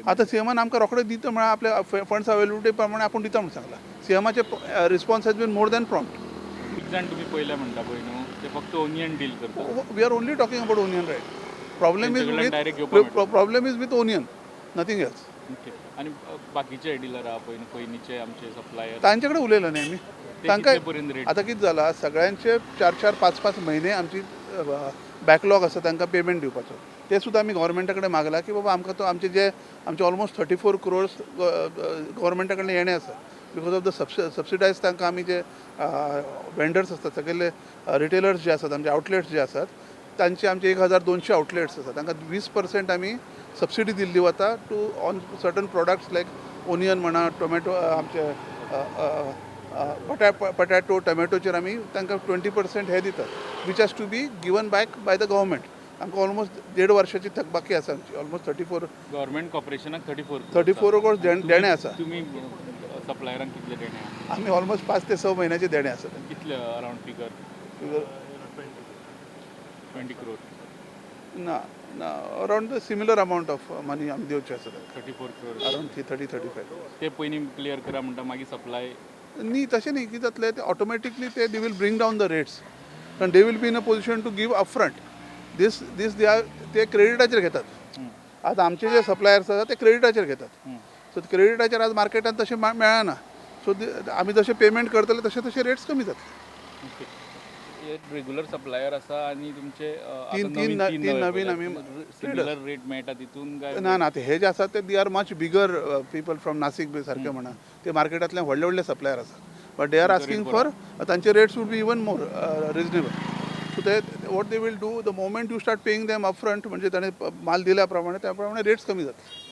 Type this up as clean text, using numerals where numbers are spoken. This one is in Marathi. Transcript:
आता सीएमान आमकां रोखडें दिता म्हळ्यार आपल्या फंड्स अवेलेबिलिटी प्रमाणे आपण दिता म्हणून सांगला. सीएमाचे response has been more than prompt. तुम्ही पयलें म्हणटा पळय न्हू ते फक्त ओनियन डील करता. We are only talking about onion right. Problem is with onion, nothing else. Okay. आणि बाकीचे डीलर आहा पळय पयलींचे आमचे सप्लायर तांचे कडेन उलयला न्ही आमी. तांकां आतां कितें जाला, सगळ्यांचे 4-4, 5-5 म्हयने आमची बॅकलॉग आसा तांकां पेमेंट दिवपाचो. ते सुद्दां आमी गव्हर्मेंटा कडेन मागला की बाबा आमकां तो आमचे ऑलमोस्ट 34 crores गव्हर्मेंटा कडल्यान येणे आसा. बिकॉज ऑफ द सबसिडायज तांकां आमी जे वेंडर्स आसतात, सगळे रिटेलर्स जे आसात, आमचे आउटलेट्स जे आसात, तांचे आमचे 1200 आउटलेट्स आसात. तांकां 20% आमी सबसिडी दिल्ली वता to on certain products like onion म्हणा, टोमॅटो, आमचे पटॅटो, टोमॅटोचेर आमी तांकां 20% हे दितात, which has to be given back by the government. आमकां ऑलमोस्ट 1.5 वर्साची थकबाकी आसा आमची, ऑलमोस्ट 34 गव्हर्मेंट कॉर्पोरेशनाक 34 crores देणे आसा. तुम्ही सप्लायरांक कितले देणे आहा? आमी ऑलमोस्ट 5 ते 6 म्हयन्याचे देणे आसा. कितले अराउंड फिगर? 20 crores ना around the similar amount of money आमी दिवचे आसा. 34 crores अराउंड 30-35. ते पयलीं क्लियर करा म्हणटा मागीर सप्लाय न्ही, तशें न्ही. कितें जातलें ते automatically they will bring down the rates and they will be in a position to give upfront. दीस ते क्रेडिटाचेर घेतात. आतां आमचे जे सप्लायर्स आसात ते क्रेडिटाचेर घेतात. सो क्रेडिटाचेर आज मार्केटांत तशें मेळना. सो आमी जशें पेमेंट करतले तशे रेट्स कमी जातले. रेग्युलर सप्लायर आसा आणि तुमचे तीन नवीन आमी सिमिलर रेट मेळटा तितून काय? ना ते हे जे आसात ते they are much bigger people from Nashik बी सारके म्हणा. ते मार्केटांतले व्हडले सप्लायर आसात, but they are asking for तांचे rates would be even more reasonable. So ते what they will do the moment you start paying them upfront, म्हणजे ताणें माल दिल्या प्रमाणे त्या प्रमाणे रेट्स कमी जातात.